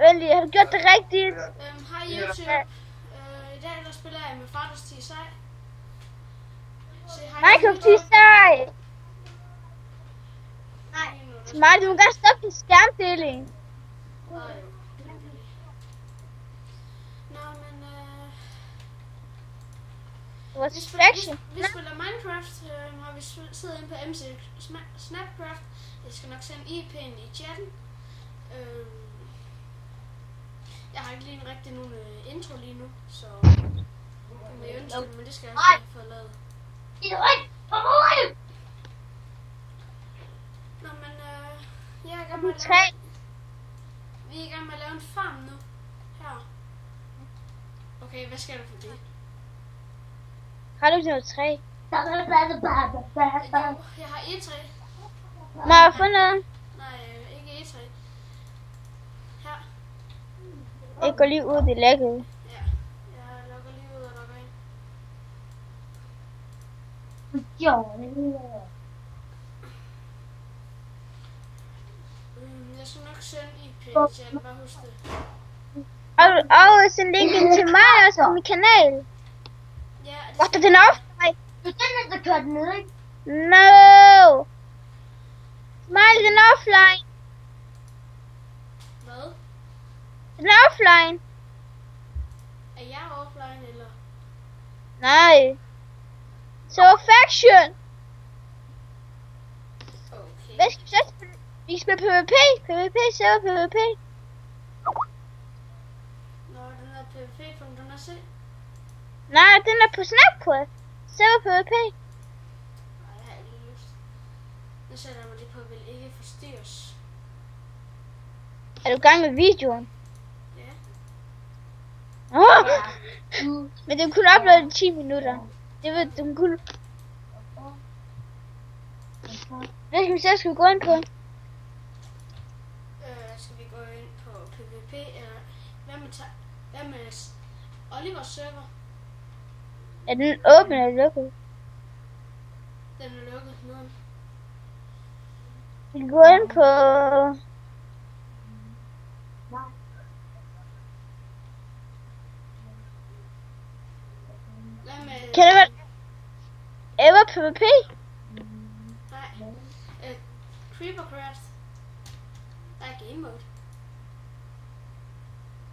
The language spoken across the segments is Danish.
Endelig, jeg har gjort det rigtigt. Hej YouTube. I dag der spiller jeg med Farters 10 sej. Minecraft 10 sej. Smart, du må gerne stoppe din skærmdeling. Nå, men Vi spiller Minecraft, og vi sidder inde på MC Snapcraft. Jeg skal nok sende IP'en i chatten. Jeg har ikke lige rigtig nogen intro lige nu, så det må jeg undskylde, men det skal jeg også få lavet. Nå, men jeg er i gang med at lave, vi er i gang med at lave en farm nu. Her. Okay, hvad skal der for det? Har du ikke noget træ? Jo, jeg har egetræ. Må jeg få noget? Nej, ikke egetræ. Her. Jeg går lige ud, det er lækkert. Ja, jeg lukker lige ud og lukker ind. Jeg skal nok sende IP til at bare huske det. Og så linken til mig også på min kanal. Ja, What, den er offline? Du den er kørt ned, ikke? No! Smiley, den er offline. Hvad? Den er offline. Er jeg offline, eller? Nej. Så faction. Okay. Hvad skal vi så spille? Vi skal spille PvP. PvP, server PvP. Nå, den er pvp.se. Nej, den er på Snapcraft. Server PvP. Nej, jeg har ikke lyst. Nu sætter jeg mig lige på, at vil ikke forstyrres. Er du i gang med videoen? Ja. Men den kunne uploade i 10 minutter. Det ved du kunne. Hvad skal vi så skal vi gå ind på? Skal vi gå ind på PvP, eller hvad med Olivers server? Er den åben eller lukket? Den er lukket neden. Vi kan gå ind på... Hvad med... Kan det være... Ever PvP? Nej. Creepercraft. Der er game mode.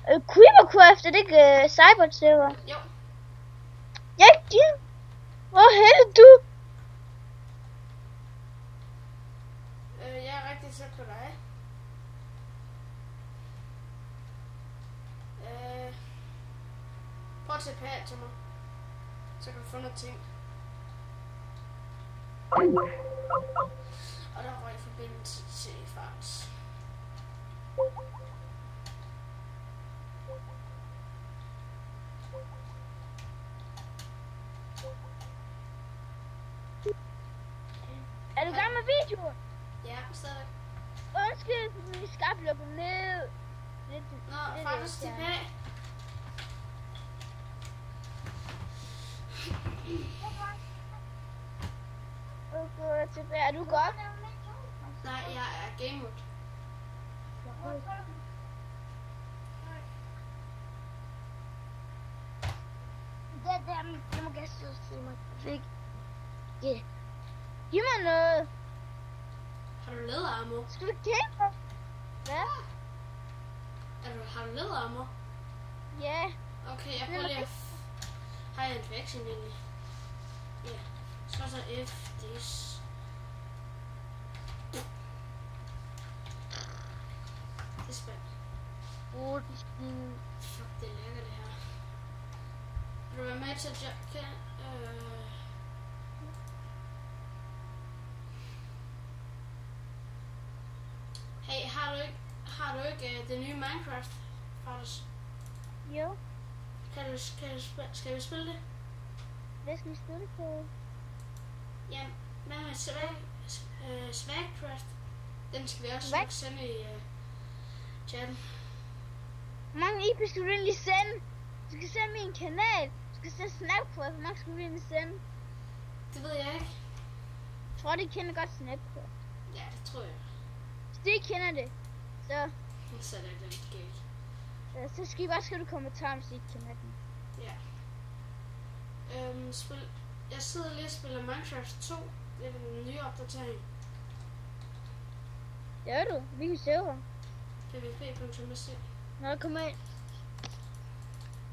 Creepercraft, er det ikke Cyber server? Jo. Ja, det. Hvor heldig du? Jeg er rigtig tæt på dig. Prøv at tage pæt til mig. Så kan du få noget ting. Og der røg forbindelse til Fars. Er du i gang med videoen? Ja, stadig. Undskyld, vi skal lukke ned. Nå, faktisk tilbage. Okay, tilbage. Er du godt? Nej, jeg er game mode. Det der, jeg må gerne se mig. Fik. Ja. Giv mig noget. Har du læderarmor? Skal du kæmpe? Hvad? Har du læderarmor? Ja. Okay, jeg prøver lige at... Har jeg en vaccine egentlig? Ja. Så F, this. Det er spændt. Fuck, det er lækkert det her. Vil du være med til at Hey, har du ikke det nye Minecraft, Farters? Jo. Skal vi spille det? Hvad skal vi spille på? Ja, hvad med Swagcraft? Den skal vi også nok sende i chatten. Hvor mange IP's skal du egentlig sende? Du skal sende min kanal. Du skal sende Snapcraft. Hvor mange skal du egentlig sende? Det ved jeg ikke. Jeg tror, de kender godt Snapcraft. Ja, det tror jeg. Hvis de ikke kender det, så... Så er det lidt galt. Så skal I bare skrive kommentarer, hvis I ikke kan have den. Ja. Jeg sidder lige og spiller Minecraft 2. Det er den nye opdatering. Gør du? Hvilken server? pvp.mc. Nå, kom ind.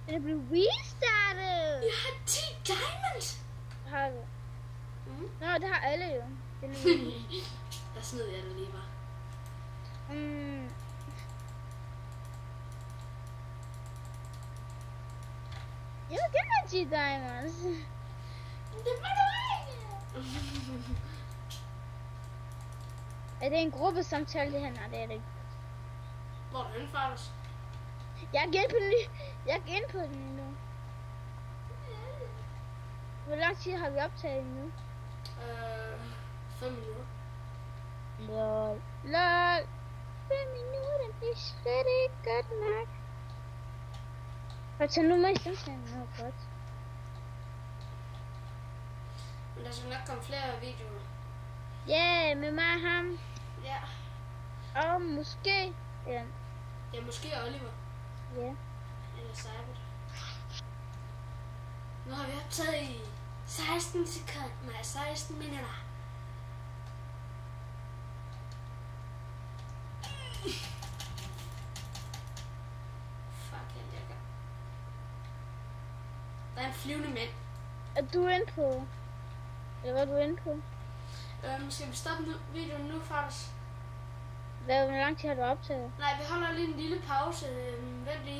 Den er blevet restartet. Jeg har 10 diamonds! Har du? Mm. Nå, det har alle jo. Der sned jeg det lige bare. Jeg vil gerne have 10 diamonds. Det var det ikke! Er det en gruppesamtale, det her? Nej, det er det ikke. Hvor er du henne, Fardos? Jeg er igen på den nu. Hvor lang tid har vi optaget nu? 5 minutter. Lol. 5 minutter, det er slet ikke godt nok. Og så nu må I sådan noget godt. Men der skal nok komme flere videoer. Ja, med mig og ham. Ja. Og måske... Ja, måske Oliver. Ja. Eller Cybert. Nu har vi optaget i 16 sekunder. Nej, 16 minutter. Fuck, jeg lækker. Der er en flyvende mand. Er du inde på? Eller hvad er du inde på? Skal vi stoppe videoen nu, faktisk? Hvor lang tid har du optaget? Nej, vi holder lige en lille pause. Vent lige.